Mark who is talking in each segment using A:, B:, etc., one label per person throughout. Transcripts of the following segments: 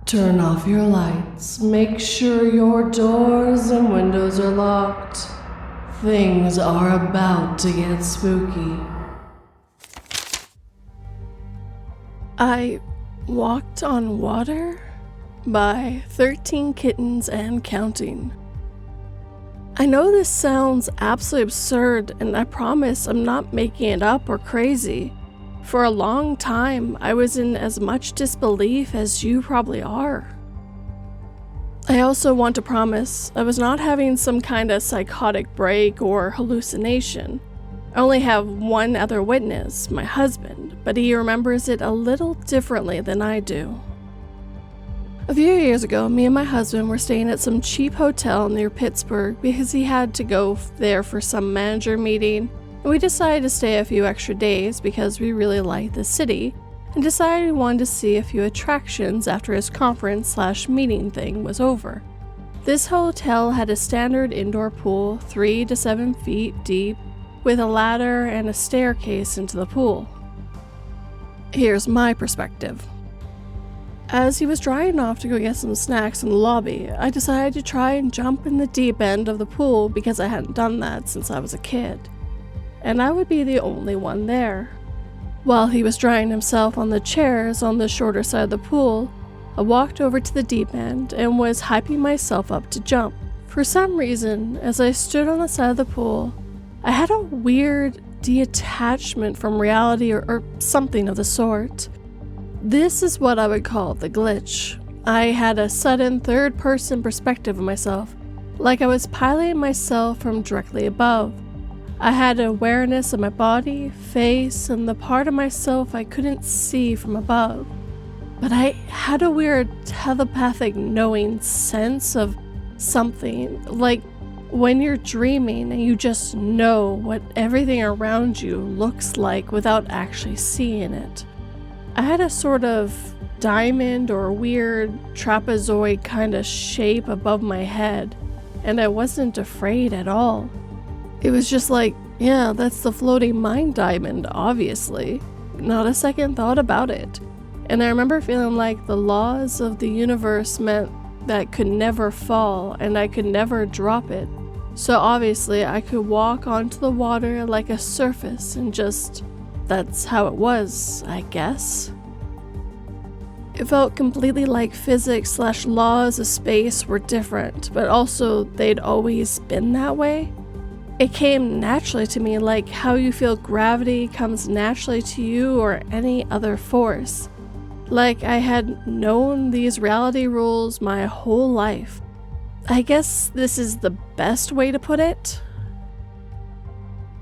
A: Turn off your lights. Make sure your doors and windows are locked. Things are about to get spooky. I Walked on Water by 13 Kittens and Counting. I know this sounds absolutely absurd, and I promise I'm not making it up or crazy. For a long time, I was in as much disbelief as you probably are. I also want to promise I was not having some kind of psychotic break or hallucination. I only have one other witness, my husband, but he remembers it a little differently than I do. A few years ago, me and my husband were staying at some cheap hotel near Pittsburgh because he had to go there for some manager meeting, and we decided to stay a few extra days because we really liked the city and decided we wanted to see a few attractions after his conference/meeting thing was over. This hotel had a standard indoor pool 3 to 7 feet deep with a ladder and a staircase into the pool. Here's my perspective. As he was drying off to go get some snacks in the lobby, I decided to try and jump in the deep end of the pool because I hadn't done that since I was a kid. And I would be the only one there. While he was drying himself on the chairs on the shorter side of the pool, I walked over to the deep end and was hyping myself up to jump. For some reason, as I stood on the side of the pool, I had a weird detachment from reality or something of the sort. This is what I would call the glitch. I had a sudden third-person perspective of myself, like I was piloting myself from directly above. I had awareness of my body, face, and the part of myself I couldn't see from above. But I had a weird telepathic knowing sense of something, like when you're dreaming and you just know what everything around you looks like without actually seeing it. I had a sort of diamond or weird trapezoid kind of shape above my head, and I wasn't afraid at all. It was just like, yeah, that's the floating mind diamond, obviously. Not a second thought about it. And I remember feeling like the laws of the universe meant that could never fall and I could never drop it. So obviously I could walk onto the water like a surface and just, that's how it was, I guess. It felt completely like physics/laws of space were different, but also they'd always been that way. It came naturally to me, like how you feel gravity comes naturally to you or any other force. Like I had known these reality rules my whole life. I guess this is the best way to put it.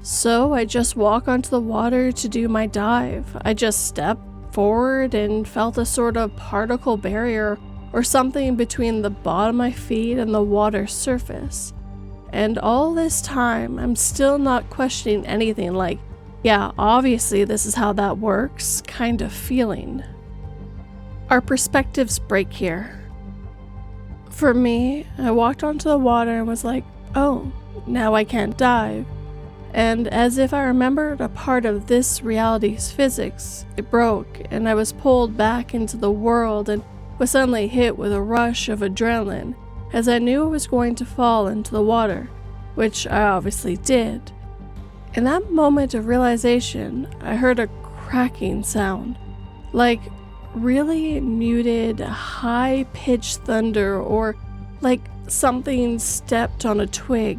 A: So I just walk onto the water to do my dive. I just stepped forward and felt a sort of particle barrier or something between the bottom of my feet and the water surface. And all this time, I'm still not questioning anything, like, yeah, obviously this is how that works, kind of feeling. Our perspectives break here. For me, I walked onto the water and was like, oh, now I can't dive. And as if I remembered a part of this reality's physics, it broke and I was pulled back into the world and was suddenly hit with a rush of adrenaline as I knew I was going to fall into the water, which I obviously did. In that moment of realization, I heard a cracking sound, like really muted, high-pitched thunder or like something stepped on a twig.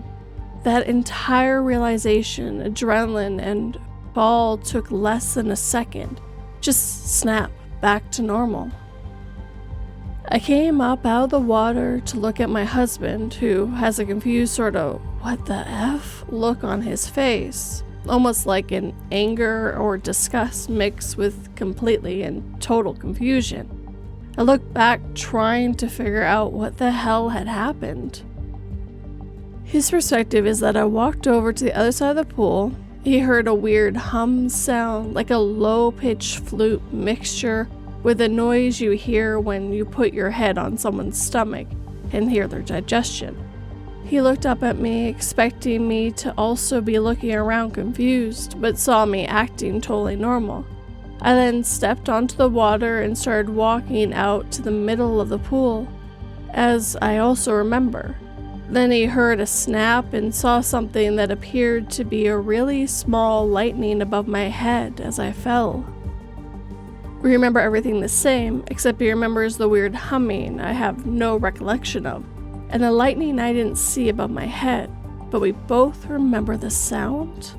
A: That entire realization, adrenaline, and fall took less than a second. Just snap back to normal. I came up out of the water to look at my husband, who has a confused sort of what the F look on his face, almost like an anger or disgust mixed with completely and total confusion. I looked back trying to figure out what the hell had happened. His perspective is that I walked over to the other side of the pool. He heard a weird hum sound, like a low-pitched flute mixture with the noise you hear when you put your head on someone's stomach and hear their digestion. He looked up at me, expecting me to also be looking around confused, but saw me acting totally normal. I then stepped onto the water and started walking out to the middle of the pool, as I also remember. Then he heard a snap and saw something that appeared to be a really small lightning above my head as I fell. We remember everything the same, except he remembers the weird humming I have no recollection of, and the lightning I didn't see above my head, but we both remember the sound.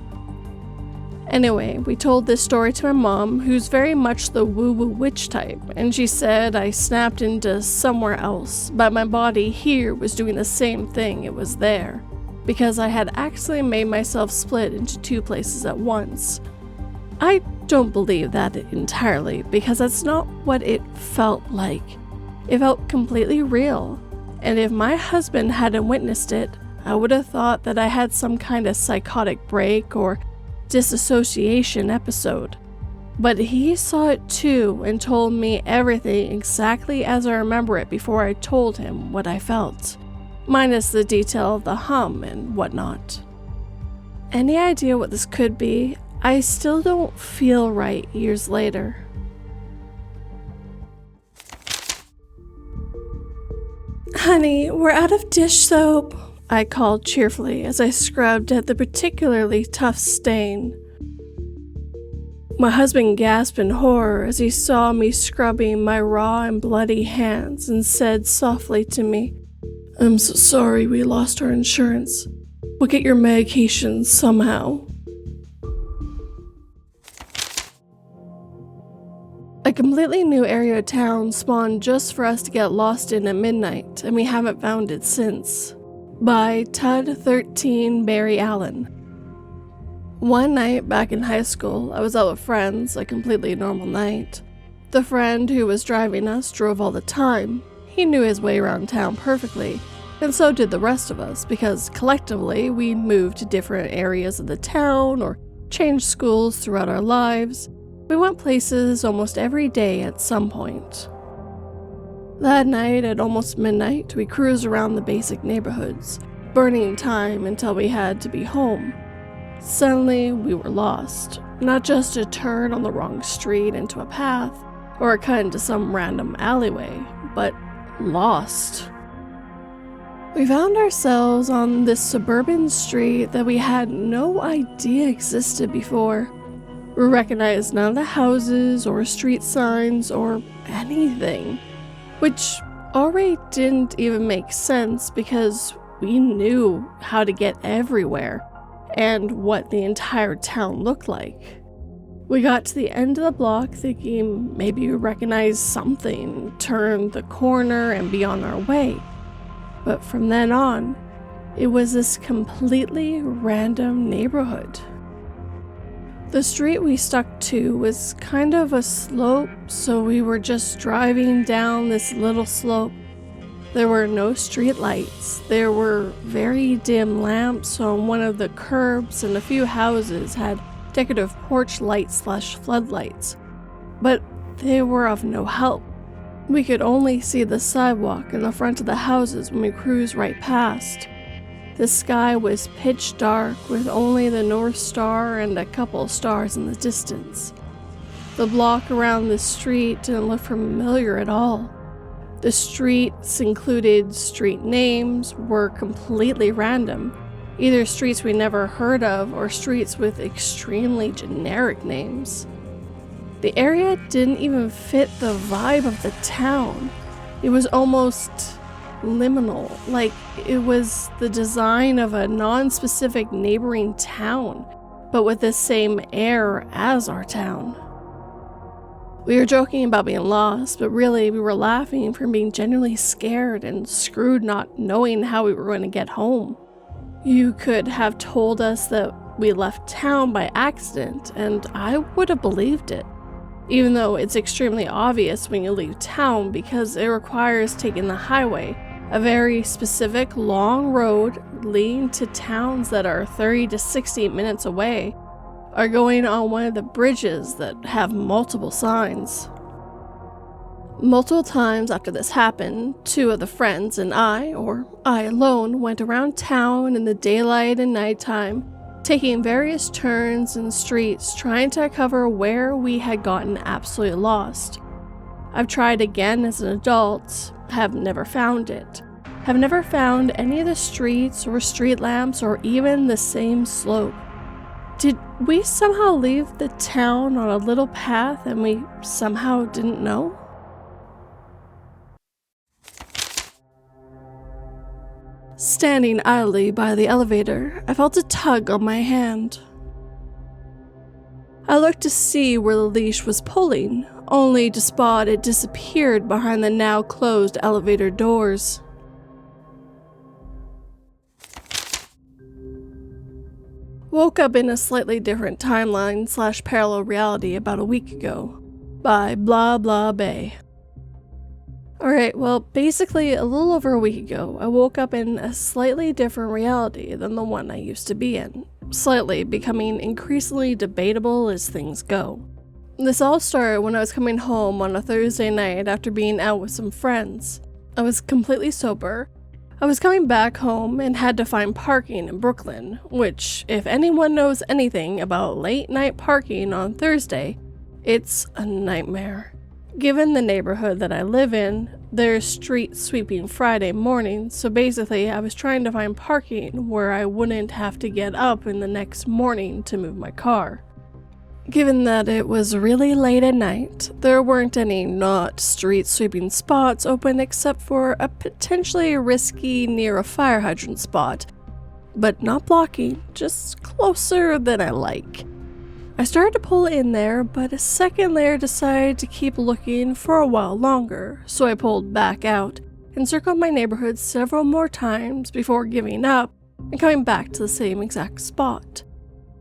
A: Anyway, we told this story to my mom, who's very much the woo-woo witch type, and she said I snapped into somewhere else, but my body here was doing the same thing it was there, because I had actually made myself split into two places at once. I don't believe that entirely, because that's not what it felt like. It felt completely real, and if my husband hadn't witnessed it, I would have thought that I had some kind of psychotic break or disassociation episode. But he saw it too and told me everything exactly as I remember it before I told him what I felt, minus the detail of the hum and whatnot. Any idea what this could be? I still don't feel right years later. Honey, we're out of dish soap, I called cheerfully as I scrubbed at the particularly tough stain. My husband gasped in horror as he saw me scrubbing my raw and bloody hands and said softly to me, "I'm so sorry we lost our insurance. We'll get your medication somehow." A completely new area of town spawned just for us to get lost in at midnight, and we haven't found it since. By Tud 13 Barry Allen. One night back in high school, I was out with friends, a completely normal night. The friend who was driving us drove all the time. He knew his way around town perfectly, and so did the rest of us, because collectively we moved to different areas of the town or changed schools throughout our lives. We went places almost every day at some point. That night, at almost midnight, we cruised around the basic neighborhoods, burning time until we had to be home. Suddenly, we were lost. Not just a turn on the wrong street into a path, or a cut into some random alleyway, but lost. We found ourselves on this suburban street that we had no idea existed before. We recognized none of the houses or street signs or anything, which already didn't even make sense because we knew how to get everywhere and what the entire town looked like. We got to the end of the block thinking maybe we recognized something, turned the corner and be on our way. But from then on, it was this completely random neighborhood. The street we stuck to was kind of a slope, so we were just driving down this little slope. There were no street lights. There were very dim lamps on one of the curbs, and a few houses had decorative porch lights / floodlights. But they were of no help. We could only see the sidewalk and the front of the houses when we cruised right past. The sky was pitch dark with only the North Star and a couple stars in the distance. The block around the street didn't look familiar at all. The streets included street names were completely random, either streets we never heard of or streets with extremely generic names. The area didn't even fit the vibe of the town. It was almost liminal, like it was the design of a non-specific neighboring town, but with the same air as our town. We were joking about being lost, but really we were laughing from being genuinely scared and screwed not knowing how we were going to get home. You could have told us that we left town by accident, and I would have believed it. Even though it's extremely obvious when you leave town because it requires taking the highway, a very specific long road leading to towns that are 30 to 60 minutes away, or going on one of the bridges that have multiple signs. Multiple times after this happened, two of the friends and I, or I alone, went around town in the daylight and nighttime, taking various turns and streets trying to cover where we had gotten absolutely lost. I've tried again as an adult, have never found it. Have never found any of the streets or street lamps or even the same slope. Did we somehow leave the town on a little path and we somehow didn't know? Standing idly by the elevator, I felt a tug on my hand. I looked to see where the leash was pulling, only to spot it disappeared behind the now closed elevator doors. Woke up in a slightly different timeline / parallel reality about a week ago, by blah blah bay. Alright, well, basically a little over a week ago, I woke up in a slightly different reality than the one I used to be in, slightly becoming increasingly debatable as things go. This all started when I was coming home on a Thursday night after being out with some friends. I was completely sober. I was coming back home and had to find parking in Brooklyn, which, if anyone knows anything about late night parking on Thursday, it's a nightmare. Given the neighborhood that I live in, there's street sweeping Friday morning, so basically I was trying to find parking where I wouldn't have to get up in the next morning to move my car. Given that it was really late at night, there weren't any not street sweeping spots open except for a potentially risky near a fire hydrant spot, but not blocking, just closer than I like. I started to pull in there, but a second layer decided to keep looking for a while longer, so I pulled back out and circled my neighborhood several more times before giving up and coming back to the same exact spot.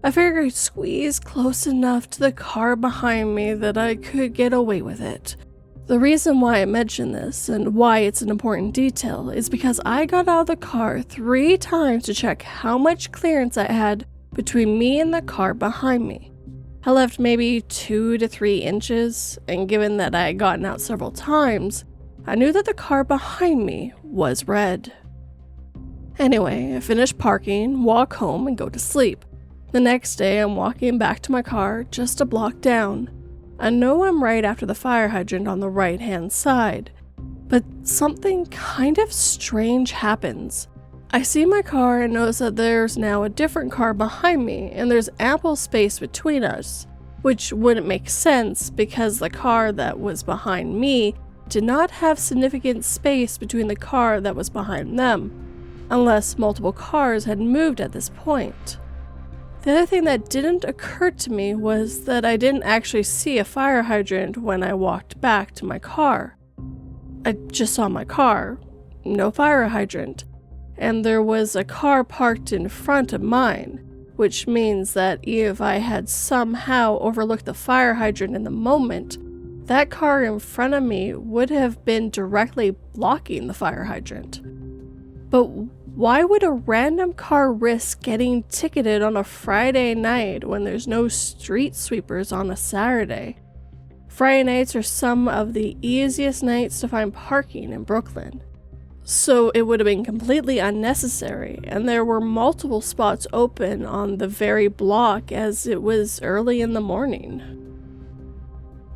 A: I figured I'd squeeze close enough to the car behind me that I could get away with it. The reason why I mention this and why it's an important detail is because I got out of the car 3 times to check how much clearance I had between me and the car behind me. I left maybe 2 to 3 inches, and given that I had gotten out several times, I knew that the car behind me was red. Anyway, I finished parking, walk home, and go to sleep. The next day, I'm walking back to my car just a block down. I know I'm right after the fire hydrant on the right-hand side, but something kind of strange happens. I see my car and notice that there's now a different car behind me, and there's ample space between us, which wouldn't make sense because the car that was behind me did not have significant space between the car that was behind them, unless multiple cars had moved at this point. The other thing that didn't occur to me was that I didn't actually see a fire hydrant when I walked back to my car. I just saw my car, no fire hydrant, and there was a car parked in front of mine, which means that if I had somehow overlooked the fire hydrant in the moment, that car in front of me would have been directly blocking the fire hydrant. But why would a random car risk getting ticketed on a Friday night when there's no street sweepers on a Saturday? Friday nights are some of the easiest nights to find parking in Brooklyn. So it would have been completely unnecessary, and there were multiple spots open on the very block as it was early in the morning.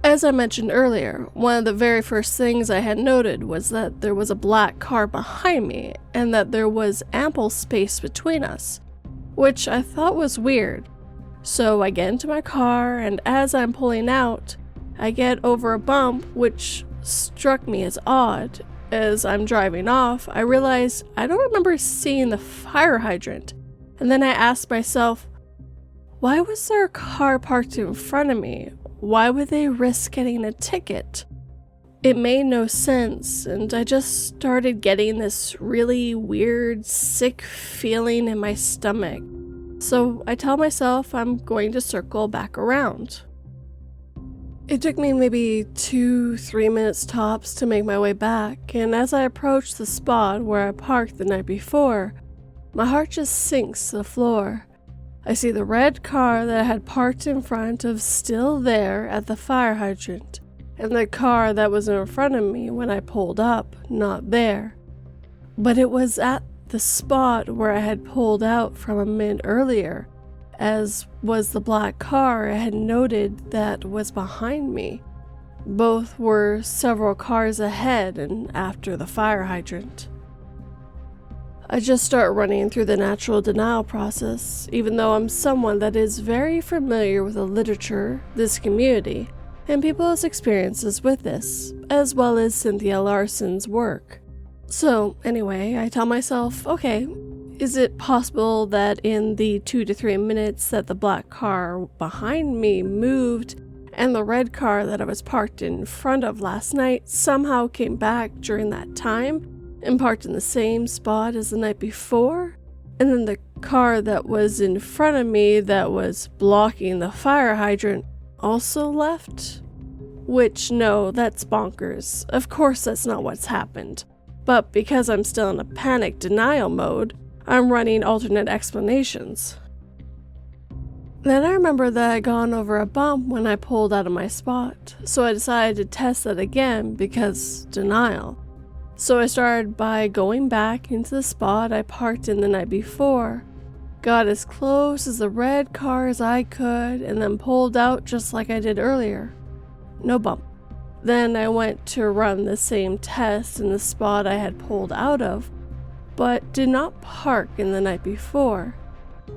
A: As I mentioned earlier, one of the very first things I had noted was that there was a black car behind me and that there was ample space between us, which I thought was weird. So I get into my car, and as I'm pulling out, I get over a bump which struck me as odd. As I'm driving off, I realized I don't remember seeing the fire hydrant, and then I asked myself, why was there a car parked in front of me? Why would they risk getting a ticket? It made no sense, and I just started getting this really weird, sick feeling in my stomach. So I tell myself I'm going to circle back around. It took me maybe 2-3 minutes tops to make my way back, and as I approached the spot where I parked the night before, my heart just sinks to the floor. I see the red car that I had parked in front of still there at the fire hydrant, and the car that was in front of me when I pulled up, not there. But it was at the spot where I had pulled out from a minute earlier, as was the black car I had noted that was behind me. Both were several cars ahead and after the fire hydrant. I just start running through the natural denial process, even though I'm someone that is very familiar with the literature, this community, and people's experiences with this, as well as Cynthia Larson's work. So anyway, I tell myself, okay, is it possible that in the 2 to 3 minutes that the black car behind me moved and the red car that I was parked in front of last night somehow came back during that time and parked in the same spot as the night before? And then the car that was in front of me that was blocking the fire hydrant also left? Which, no, that's bonkers. Of course that's not what's happened. But because I'm still in a panic denial mode, I'm running alternate explanations. Then I remember that I'd gone over a bump when I pulled out of my spot, so I decided to test that again because denial. So I started by going back into the spot I parked in the night before, got as close as the red car as I could, and then pulled out just like I did earlier. No bump. Then I went to run the same test in the spot I had pulled out of, but did not park in the night before.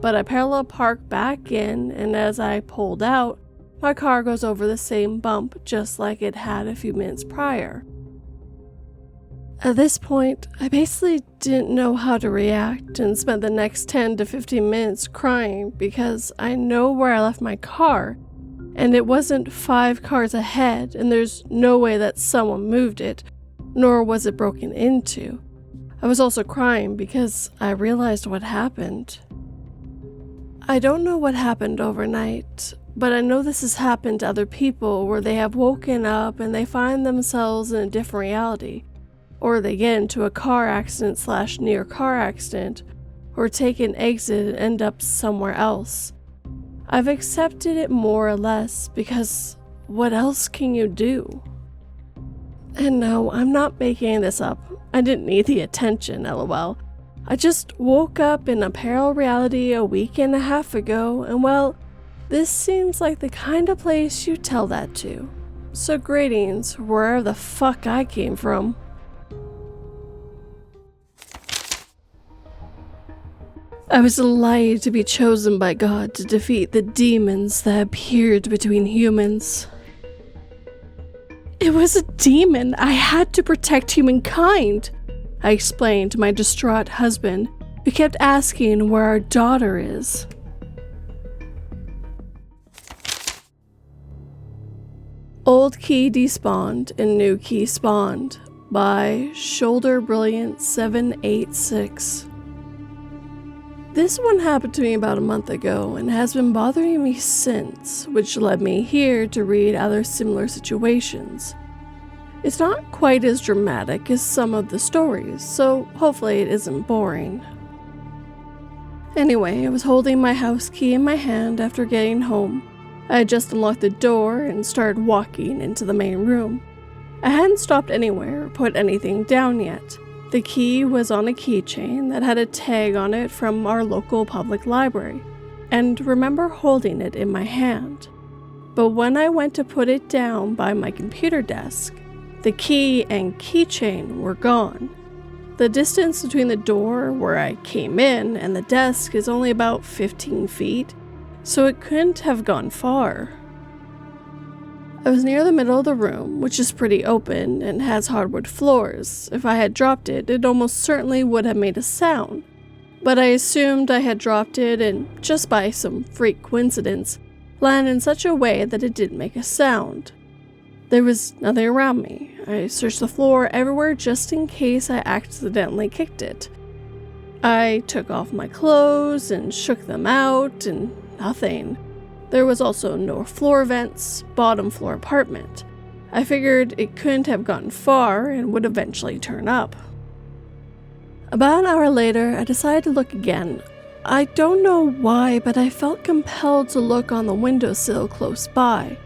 A: But I parallel park back in, and as I pulled out, my car goes over the same bump just like it had a few minutes prior. At this point, I basically didn't know how to react and spent the next 10 to 15 minutes crying because I know where I left my car, and it wasn't 5 cars ahead, and there's no way that someone moved it, nor was it broken into. I was also crying because I realized what happened. I don't know what happened overnight, but I know this has happened to other people where they have woken up and they find themselves in a different reality, or they get into a car accident / near car accident, or take an exit and end up somewhere else. I've accepted it more or less because what else can you do? And no, I'm not making this up. I didn't need the attention, lol. I just woke up in a parallel reality a week and a half ago, and well, this seems like the kind of place you tell that to. So greetings, wherever the fuck I came from. I was delighted to be chosen by God to defeat the demons that appeared between humans. It was a demon. I had to protect humankind, I explained to my distraught husband, who kept asking where our daughter is. Old Key Despawned and New Key Spawned by Shoulder Brilliant 786. This one happened to me about a month ago and has been bothering me since, which led me here to read other similar situations. It's not quite as dramatic as some of the stories, so hopefully it isn't boring. Anyway, I was holding my house key in my hand after getting home. I had just unlocked the door and started walking into the main room. I hadn't stopped anywhere or put anything down yet. The key was on a keychain that had a tag on it from our local public library, and remember holding it in my hand. But when I went to put it down by my computer desk, the key and keychain were gone. The distance between the door where I came in and the desk is only about 15 feet, so it couldn't have gone far. I was near the middle of the room, which is pretty open and has hardwood floors. If I had dropped it, it almost certainly would have made a sound. But I assumed I had dropped it and, just by some freak coincidence, landed in such a way that it didn't make a sound. There was nothing around me. I searched the floor everywhere just in case I accidentally kicked it. I took off my clothes and shook them out, and nothing. There was also no floor vents, bottom floor apartment. I figured it couldn't have gotten far and would eventually turn up. About an hour later, I decided to look again. I don't know why, but I felt compelled to look on the windowsill close by,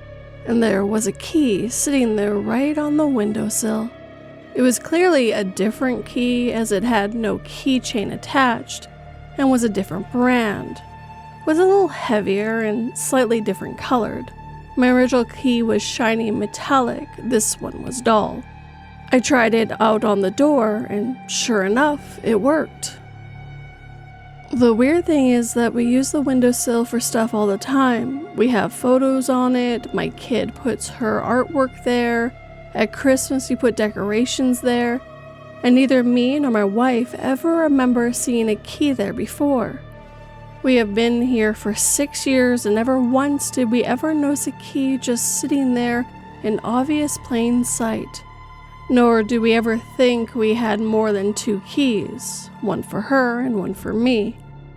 A: and there was a key sitting there right on the windowsill. It was clearly a different key as it had no keychain attached and was a different brand. was a little heavier and slightly different colored. My original key was shiny metallic, this one was dull. I tried it out on the door, and sure enough, it worked. The weird thing is that we use the windowsill for stuff all the time. We have photos on it, my kid puts her artwork there, at Christmas we put decorations there, and neither me nor my wife ever remember seeing a key there before. We have been here for 6 years and never once did we ever notice a key just sitting there in obvious plain sight. Nor do we ever think we had more than 2 keys, one for her and one for me.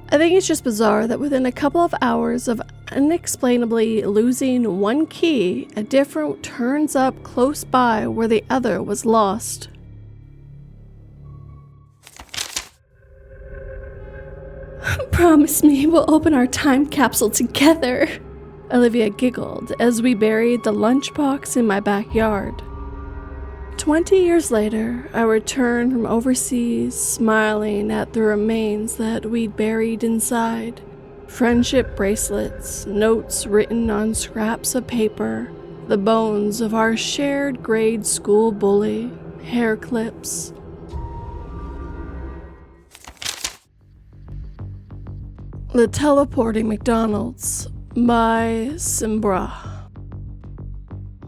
A: I think it's just bizarre that within a couple of hours of unexplainably losing one key, a different turns up close by where the other was lost. Promise me we'll open our time capsule together, Olivia giggled as we buried the lunchbox in my backyard. 20 years later, I returned from overseas, smiling at the remains that we'd buried inside. Friendship bracelets, notes written on scraps of paper, the bones of our shared grade school bully, hair clips. The Teleporting McDonald's by Simbra.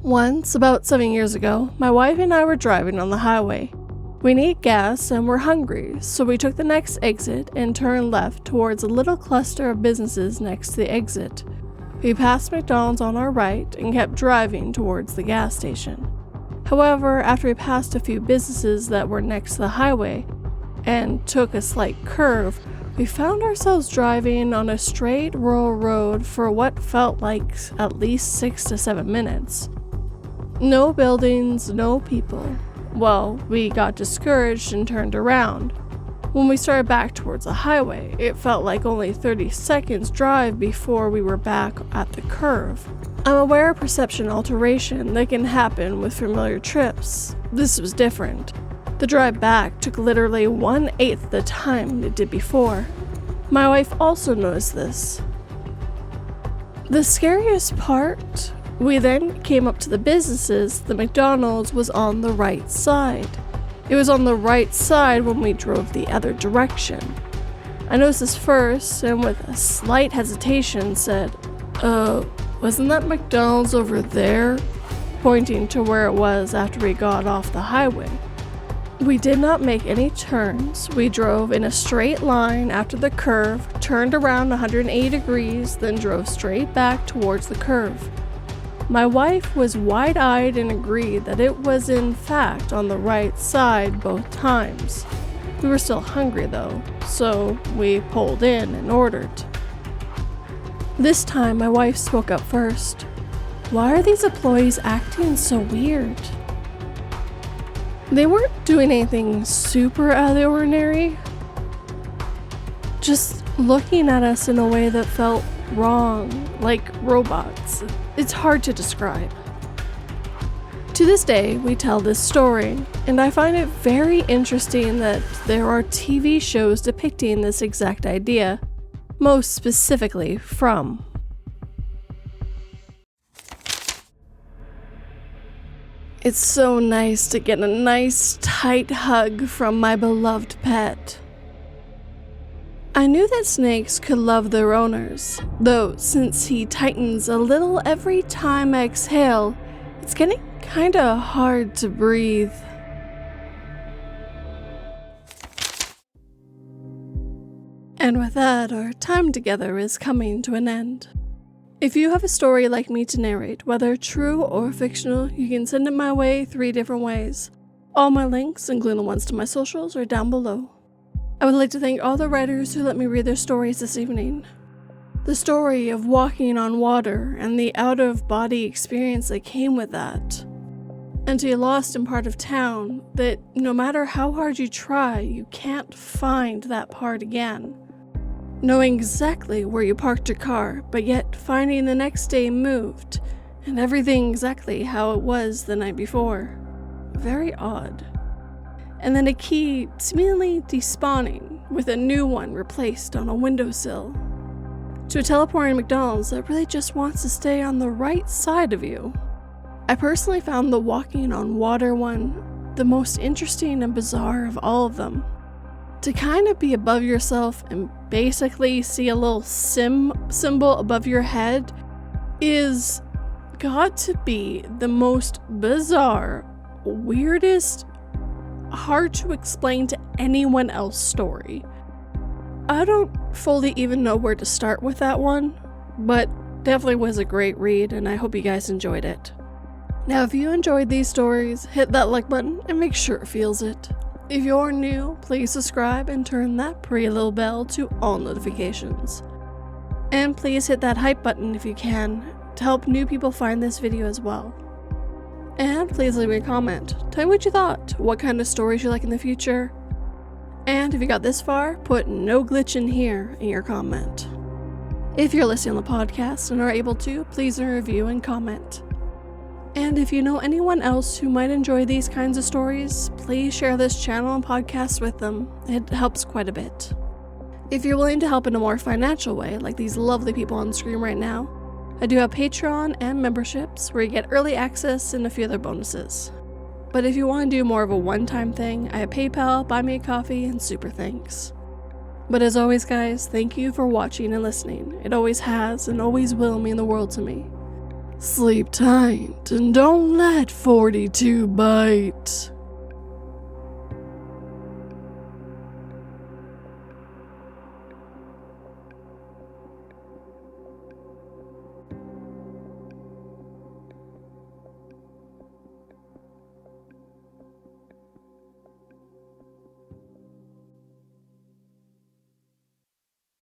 A: Once, about 7 years ago, my wife and I were driving on the highway. We needed gas and were hungry, so we took the next exit and turned left towards a little cluster of businesses next to the exit. We passed McDonald's on our right and kept driving towards the gas station. However, after we passed a few businesses that were next to the highway and took a slight curve, we found ourselves driving on a straight rural road for what felt like at least 6 to 7 minutes. No buildings, no people. Well, we got discouraged and turned around. When we started back towards the highway, it felt like only 30 seconds drive before we were back at the curve. I'm aware of perception alteration that can happen with familiar trips. This was different. The drive back took literally 1/8 the time it did before. My wife also noticed this. The scariest part, we then came up to the businesses. The McDonald's was on the right side. It was on the right side when we drove the other direction. I noticed this first and with a slight hesitation said, wasn't that McDonald's over there? Pointing to where it was after we got off the highway. We did not make any turns. We drove in a straight line after the curve, turned around 180 degrees, then drove straight back towards the curve. My wife was wide-eyed and agreed that it was in fact on the right side both times. We were still hungry though, so we pulled in and ordered. This time my wife spoke up first. Why are these employees acting so weird? They weren't doing anything super out of the ordinary, just looking at us in a way that felt wrong, like robots. It's hard to describe. To this day, we tell this story, and I find it very interesting that there are TV shows depicting this exact idea, most specifically From. It's so nice to get a nice, tight hug from my beloved pet. I knew that snakes could love their owners, though since he tightens a little every time I exhale, it's getting kinda hard to breathe. And with that, our time together is coming to an end. If you have a story like me to narrate, whether true or fictional, you can send it my way 3 different ways. All my links, including the ones to my socials, are down below. I would like to thank all the writers who let me read their stories this evening. The story of walking on water and the out-of-body experience that came with that. And to be lost in part of town that no matter how hard you try, you can't find that part again. Knowing exactly where you parked your car, but yet finding the next day moved, and everything exactly how it was the night before. Very odd. And then a key seemingly despawning, with a new one replaced on a windowsill. to a teleporting McDonald's that really just wants to stay on the right side of you. I personally found the walking on water one the most interesting and bizarre of all of them. To kind of be above yourself and basically see a little symbol above your head is got to be the most bizarre, weirdest, hard to explain to anyone else story. I don't fully even know where to start with that one, but definitely was a great read and I hope you guys enjoyed it. Now if you enjoyed these stories, hit that like button and make sure it feels it. If you're new, please subscribe and turn that pretty little bell to all notifications. And please hit that hype button if you can, to help new people find this video as well. And please leave me a comment. Tell me what you thought, what kind of stories you like in the future. And if you got this far, put "no glitch in here" in your comment. If you're listening on the podcast and are able to, please leave a review and comment. And if you know anyone else who might enjoy these kinds of stories, please share this channel and podcast with them. It helps quite a bit. If you're willing to help in a more financial way, like these lovely people on the screen right now, I do have Patreon and memberships where you get early access and a few other bonuses. But if you want to do more of a one-time thing, I have PayPal, Buy Me a Coffee, and Super Thanks. But as always guys, thank you for watching and listening. It always has and always will mean the world to me. Sleep tight and don't let 42 bite.